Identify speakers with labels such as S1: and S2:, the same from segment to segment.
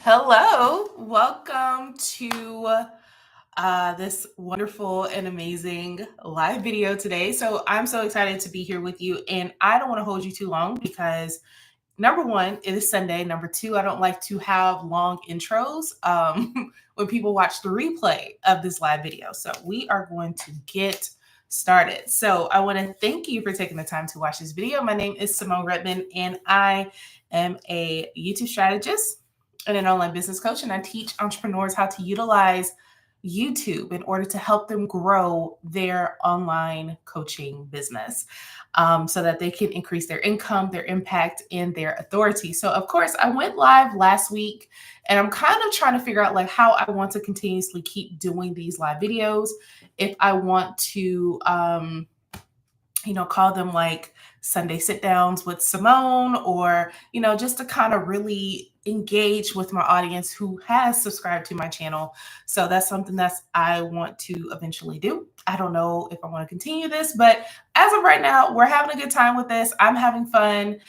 S1: Hello, welcome to this wonderful and amazing live video today. So I'm so excited to be here with you, and I don't want to hold you too long because number one, it is Sunday. Number two, I don't like to have long intros when people watch the replay of this live video. So we are going to get started. So I want to thank you for taking the time to watch this video. My name is Symone Redmond, and I am a YouTube strategist and an online business coach, and I teach entrepreneurs how to utilize YouTube in order to help them grow their online coaching business so that they can increase their income, their impact, and their authority. So, of course, I went live last week, and I'm kind of trying to figure out like how I want to continuously keep doing these live videos. If I want to, call them like Sunday sit downs with Symone, or, just to kind of really engage with my audience who has subscribed to my channel. So that's something that's I want to eventually do. I don't know if I want to continue this, but as of right now, we're having a good time with this. I'm having fun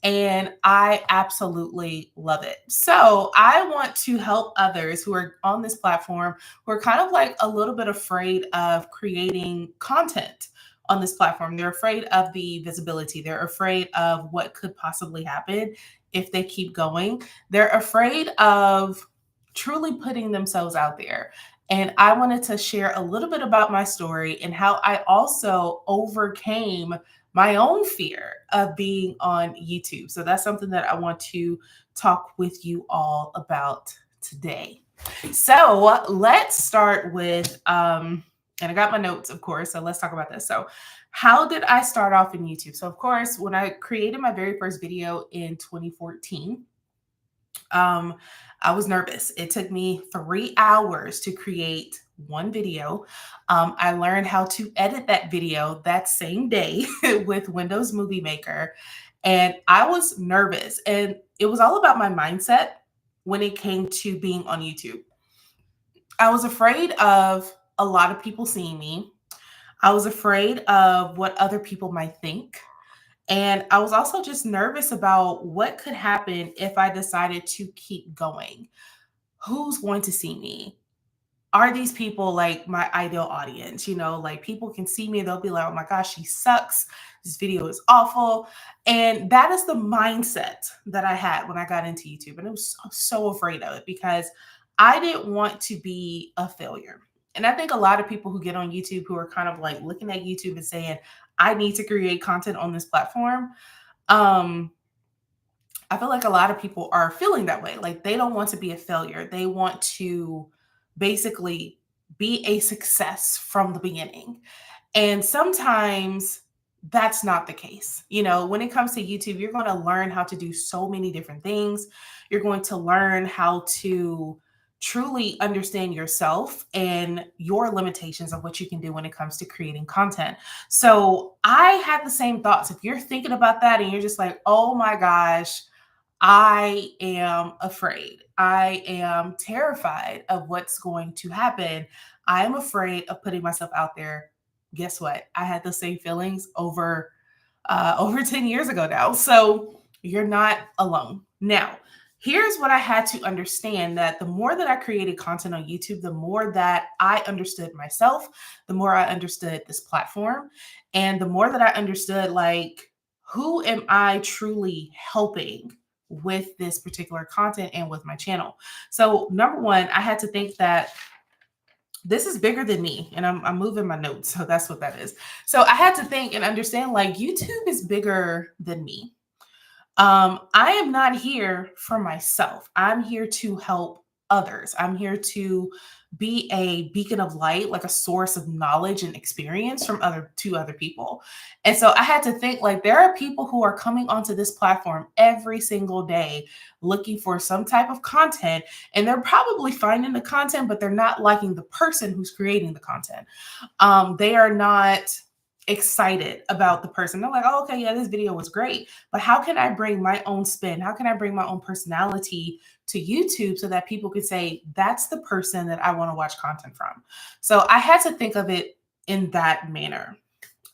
S1: and I absolutely love it. So I want to help others who are on this platform who are kind of like a little bit afraid of creating content on this platform. They're afraid of the visibility. They're afraid of what could possibly happen if they keep going. They're afraid of truly putting themselves out there. And I wanted to share a little bit about my story and how I also overcame my own fear of being on YouTube. So that's something that I want to talk with you all about today. So let's start with and I got my notes, of course. So let's talk about this. So, how did I start off in YouTube? So, of course, when I created my very first video in 2014, um, I was nervous. It took me 3 hours to create one video. I learned how to edit that video that same day with Windows Movie Maker. And I was nervous. And it was all about my mindset when it came to being on YouTube. I was afraid of a lot of people seeing me. I was afraid of what other people might think. And I was also just nervous about what could happen if I decided to keep going. Who's going to see me? Are these people like my ideal audience? Like people can see me, they'll be like, oh my gosh, she sucks. This video is awful. And that is the mindset that I had when I got into YouTube. And I was so afraid of it because I didn't want to be a failure. And I think a lot of people who get on YouTube who are kind of like looking at YouTube and saying, I need to create content on this platform. Um, I feel like a lot of people are feeling that way. Like they don't want to be a failure. They want to basically be a success from the beginning. And sometimes that's not the case. When it comes to YouTube, you're going to learn how to do so many different things. You're going to learn how to truly understand yourself and your limitations of what you can do when it comes to creating content. So I had the same thoughts. If you're thinking about that and you're just like, oh my gosh, I am afraid. I am terrified of what's going to happen. I am afraid of putting myself out there. Guess what? I had the same feelings over 10 years ago now. So you're not alone. Now, here's what I had to understand, that the more that I created content on YouTube, the more that I understood myself, the more I understood this platform, and the more that I understood like who am I truly helping with this particular content and with my channel. So number one, I had to think that this is bigger than me, and I'm moving my notes. So that's what that is. So I had to think and understand like YouTube is bigger than me. I am not here for myself. I'm here to help others. I'm here to be a beacon of light, like a source of knowledge and experience from other people. And so I had to think like there are people who are coming onto this platform every single day looking for some type of content, and they're probably finding the content, but they're not liking the person who's creating the content. They are not excited about the person. They're like, oh, okay, yeah, this video was great, but how can I bring my own spin? How can I bring my own personality to YouTube so that people can say, that's the person that I want to watch content from? So I had to think of it in that manner.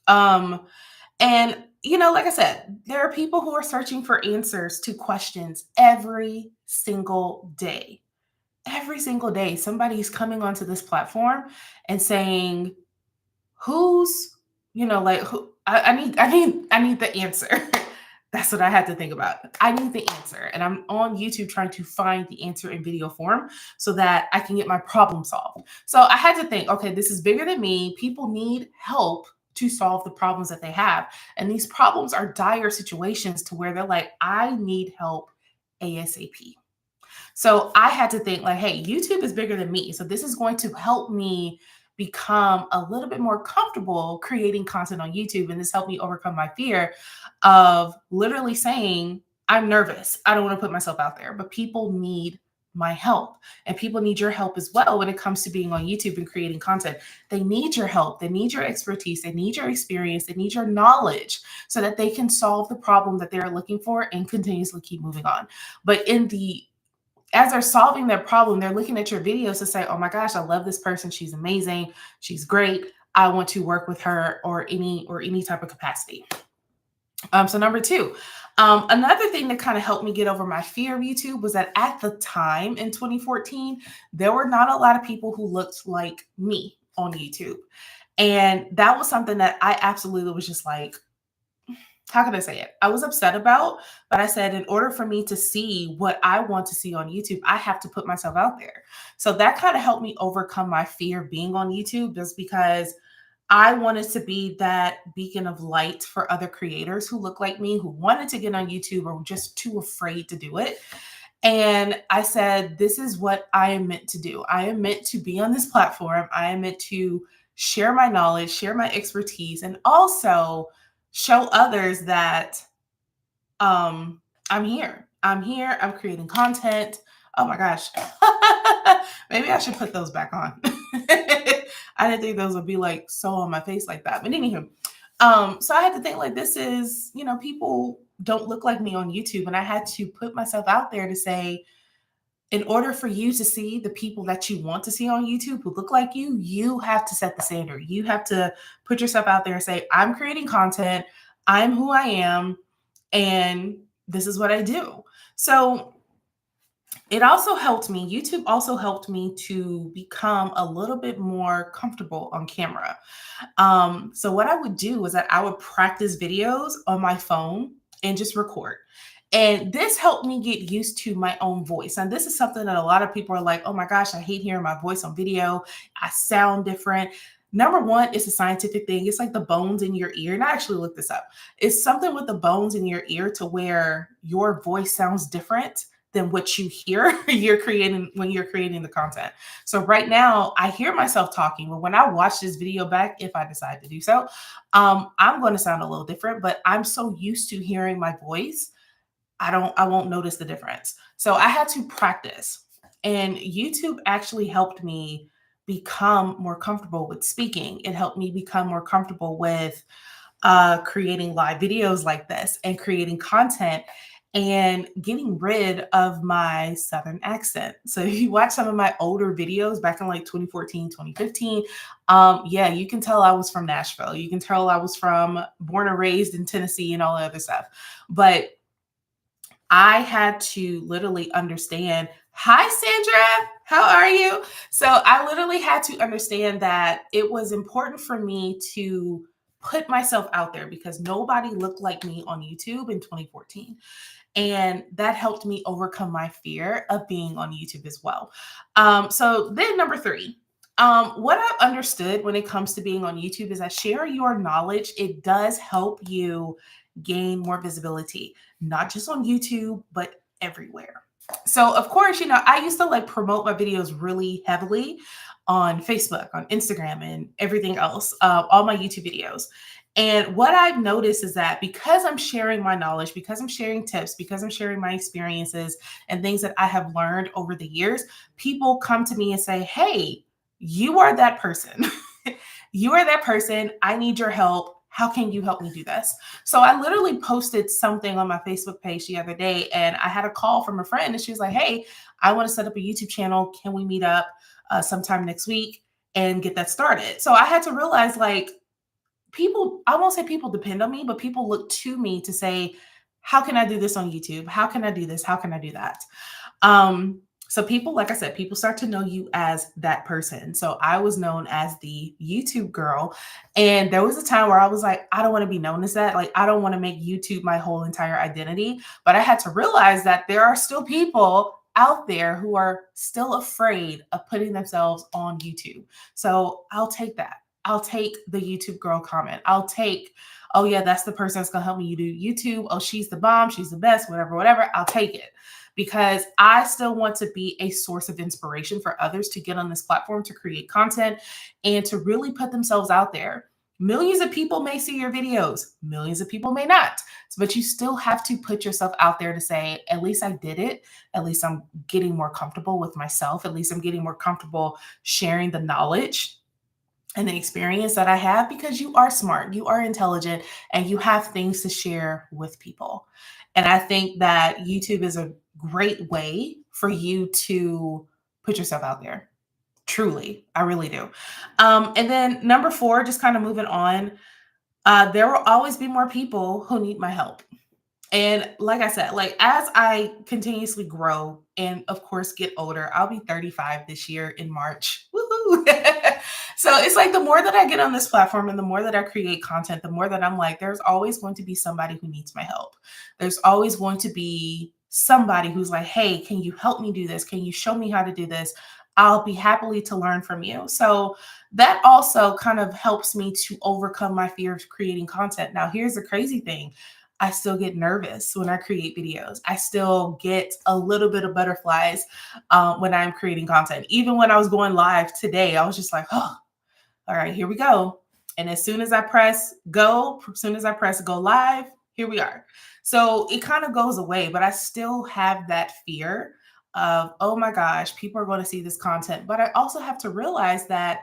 S1: And like I said, there are people who are searching for answers to questions every single day. Every single day, somebody's coming onto this platform and saying, who's, like who I need the answer. That's what I had to think about. I need the answer. And I'm on YouTube trying to find the answer in video form so that I can get my problem solved. So I had to think, okay, this is bigger than me. People need help to solve the problems that they have. And these problems are dire situations to where they're like, I need help ASAP. So I had to think like, hey, YouTube is bigger than me. So this is going to help me become a little bit more comfortable creating content on YouTube. And this helped me overcome my fear of literally saying, I'm nervous. I don't want to put myself out there, but people need my help, and people need your help as well when it comes to being on YouTube and creating content. They need your help. They need your expertise. They need your experience. They need your knowledge so that they can solve the problem that they're looking for and continuously keep moving on. But as they're solving their problem, they're looking at your videos to say, oh my gosh, I love this person. She's amazing. She's great. I want to work with her or any type of capacity. So number two, another thing that kind of helped me get over my fear of YouTube was that at the time in 2014, there were not a lot of people who looked like me on YouTube. And that was something that I absolutely was just like, how can I say it? I was upset about, but I said, in order for me to see what I want to see on YouTube, I have to put myself out there. So that kind of helped me overcome my fear of being on YouTube, just because I wanted to be that beacon of light for other creators who look like me, who wanted to get on YouTube or were just too afraid to do it. And I said, this is what I am meant to do. I am meant to be on this platform. I am meant to share my knowledge, share my expertise, and also show others that I'm here. I'm here. I'm creating content. Oh my gosh. Maybe I should put those back on. I didn't think those would be like so on my face like that. But anywho, so I had to think like, this is, people don't look like me on YouTube. And I had to put myself out there to say, in order for you to see the people that you want to see on YouTube who look like you have to set the standard. You have to put yourself out there and say, I'm creating content. I'm who I am. And this is what I do. So it also helped me. YouTube also helped me to become a little bit more comfortable on camera. So what I would do was that I would practice videos on my phone and just record. And this helped me get used to my own voice. And this is something that a lot of people are like, oh my gosh, I hate hearing my voice on video. I sound different. Number one, it's a scientific thing. It's like the bones in your ear. And I actually looked this up. It's something with the bones in your ear to where your voice sounds different than what you hear when you're creating the content. So right now I hear myself talking, but when I watch this video back, if I decide to do so, I'm going to sound a little different, but I'm so used to hearing my voice. I won't notice the difference. So I had to practice, and YouTube actually helped me become more comfortable with speaking. It helped me become more comfortable with creating live videos like this and creating content and getting rid of my Southern accent. So if you watch some of my older videos back in like 2014, 2015, yeah, you can tell I was from Nashville. You can tell I was born and raised in Tennessee and all the other stuff. But I had to literally understand, hi, Sandra, how are you? So I literally had to understand that it was important for me to put myself out there because nobody looked like me on YouTube in 2014. And that helped me overcome my fear of being on YouTube as well. So then number three, what I've understood when it comes to being on YouTube is that share your knowledge. It does help you gain more visibility, not just on YouTube, but everywhere. So of course, I used to like promote my videos really heavily on Facebook, on Instagram, and everything else, all my YouTube videos. And what I've noticed is that because I'm sharing my knowledge, because I'm sharing tips, because I'm sharing my experiences and things that I have learned over the years, people come to me and say, hey, you are that person. You are that person. I need your help. How can you help me do this? So I literally posted something on my Facebook page the other day, and I had a call from a friend, and she was like, hey, I want to set up a YouTube channel. Can we meet up sometime next week and get that started? So I had to realize, like, people, I won't say people depend on me, but people look to me to say, how can I do this on YouTube? How can I do this? How can I do that? So people, like I said, people start to know you as that person. So I was known as the YouTube girl. And there was a time where I was like, I don't want to be known as that. Like, I don't want to make YouTube my whole entire identity. But I had to realize that there are still people out there who are still afraid of putting themselves on YouTube. So I'll take that. I'll take the YouTube girl comment. I'll take, oh yeah, that's the person that's gonna help me do YouTube. Oh, she's the bomb, she's the best, whatever, whatever. I'll take it because I still want to be a source of inspiration for others to get on this platform to create content and to really put themselves out there. Millions of people may see your videos, millions of people may not, but you still have to put yourself out there to say, at least I did it. At least I'm getting more comfortable with myself. At least I'm getting more comfortable sharing the knowledge and the experience that I have because you are smart, you are intelligent, and you have things to share with people. And I think that YouTube is a great way for you to put yourself out there. Truly, I really do. And then number 4, just kind of moving on, there will always be more people who need my help. And like I said, like as I continuously grow and of course get older, I'll be 35 this year in March. Woohoo! So it's like the more that I get on this platform and the more that I create content, the more that I'm like, there's always going to be somebody who needs my help. There's always going to be somebody who's like, hey, can you help me do this? Can you show me how to do this? I'll be happily to learn from you. So that also kind of helps me to overcome my fear of creating content. Now, here's the crazy thing. I still get nervous when I create videos. I still get a little bit of butterflies when I'm creating content. Even when I was going live today, I was just like, oh, all right, here we go. And as soon as I press go, as soon as I press go live, here we are. So it kind of goes away, but I still have that fear of, oh my gosh, people are going to see this content. But I also have to realize that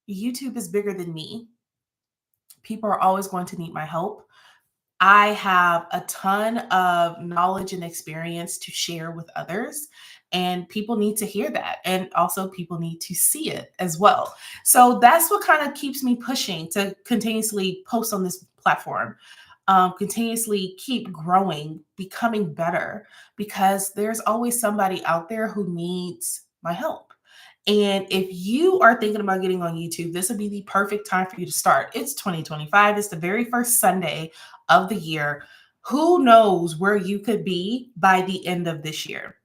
S1: YouTube is bigger than me. People are always going to need my help. I have a ton of knowledge and experience to share with others, and people need to hear that. And also, people need to see it as well. So that's what kind of keeps me pushing to continuously post on this platform, continuously keep growing, becoming better, because there's always somebody out there who needs my help. And if you are thinking about getting on YouTube, this would be the perfect time for you to start. It's 2025. It's the very first Sunday of the year. Who knows where you could be by the end of this year?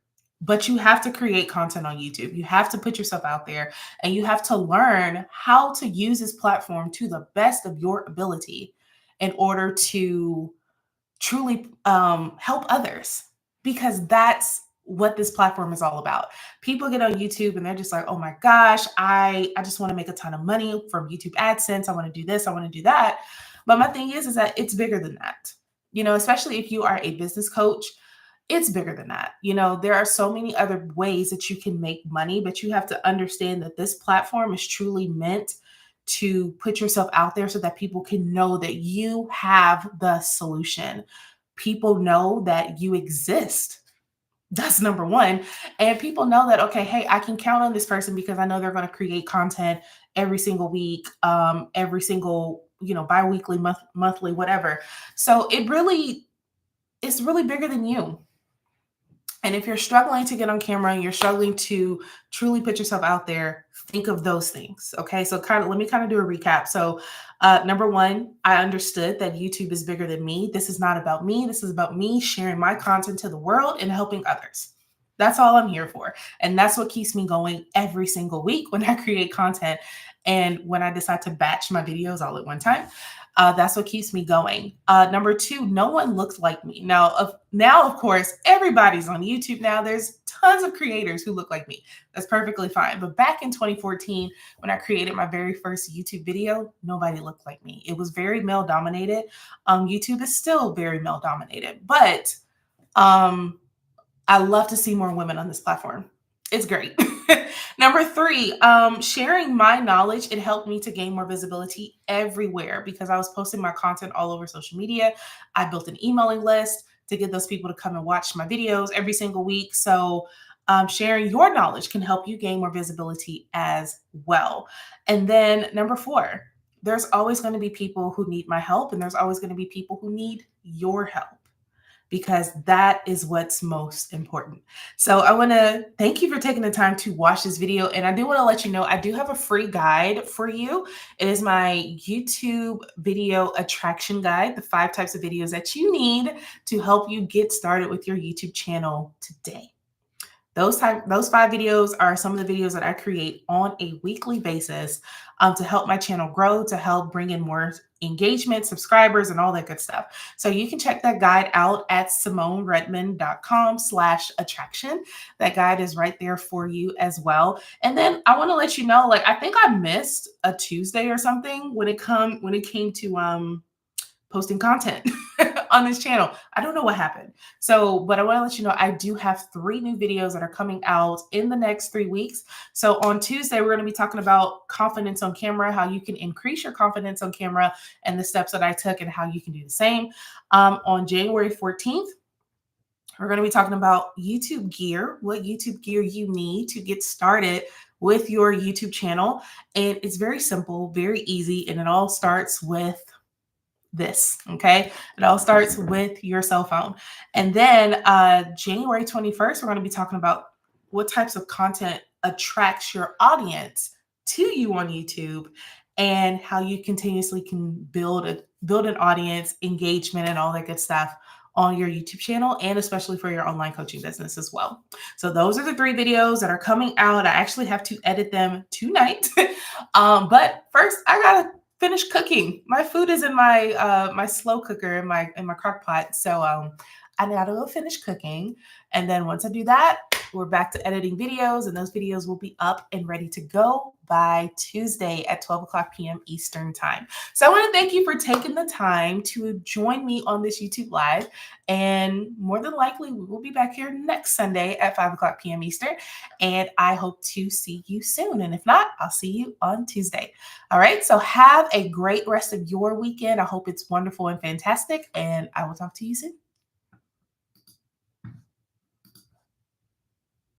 S1: But you have to create content on YouTube. You have to put yourself out there and you have to learn how to use this platform to the best of your ability in order to truly help others, because that's what this platform is all about. People get on YouTube and they're just like, oh my gosh, I just want to make a ton of money from YouTube AdSense. I want to do this, I want to do that. But my thing is that it's bigger than that. You know, especially if you are a business coach, it's bigger than that. You know, there are so many other ways that you can make money, but you have to understand that this platform is truly meant to put yourself out there so that people can know that you have the solution. People know that you exist. That's number one. And people know that, okay, hey, I can count on this person because I know they're going to create content every single week, every single, bi-weekly, monthly, whatever. So it's really bigger than you. And if you're struggling to get on camera and you're struggling to truly put yourself out there, think of those things. Okay. So let me do a recap. So number one, I understood that YouTube is bigger than me. This is not about me. This is about me sharing my content to the world and helping others. That's all I'm here for. And that's what keeps me going every single week when I create content and when I decide to batch my videos all at one time. That's what keeps me going. Number two, no one looks like me. Now, of course, everybody's on YouTube now. There's tons of creators who look like me. That's perfectly fine. But back in 2014, when I created my very first YouTube video, nobody looked like me. It was very male dominated. YouTube is still very male dominated, but I love to see more women on this platform. It's great. Number three, sharing my knowledge, it helped me to gain more visibility everywhere because I was posting my content all over social media. I built an emailing list to get those people to come and watch my videos every single week. So sharing your knowledge can help you gain more visibility as well. And then number four, there's always going to be people who need my help, and there's always going to be people who need your help, because that is what's most important. So I want to thank you for taking the time to watch this video. And I do want to let you know, I do have a free guide for you. It is my YouTube video attraction guide, the 5 types of videos that you need to help you get started with your YouTube channel today. Those 5 videos are some of the videos that I create on a weekly basis to help my channel grow, to help bring in more engagement, subscribers, and all that good stuff. So you can check that guide out at SymoneRedmond.com/attraction. That guide is right there for you as well. And then I want to let you know, like, I think I missed a Tuesday or something when it came to posting content on this channel. I don't know what happened. So, but I want to let you know, I do have 3 new videos that are coming out in the next 3 weeks. So on Tuesday, we're going to be talking about confidence on camera, how you can increase your confidence on camera, and the steps that I took and how you can do the same. On January 14th, we're going to be talking about YouTube gear, what YouTube gear you need to get started with your YouTube channel. And it's very simple, very easy, and it all starts with this. Okay. It all starts with your cell phone. And then January 21st, we're going to be talking about what types of content attracts your audience to you on YouTube, and how you continuously can build an audience, engagement, and all that good stuff on your YouTube channel, and especially for your online coaching business as well. So those are the 3 videos that are coming out. I actually have to edit them tonight. But first I gotta finish cooking. My food is in my my slow cooker in my crock pot. So I gotta go finish cooking. And then once I do that, we're back to editing videos, and those videos will be up and ready to go by Tuesday at 12:00 p.m. Eastern time. So I want to thank you for taking the time to join me on this YouTube Live. And more than likely, we will be back here next Sunday at 5:00 p.m. Eastern. And I hope to see you soon. And if not, I'll see you on Tuesday. All right. So have a great rest of your weekend. I hope it's wonderful and fantastic. And I will talk to you soon.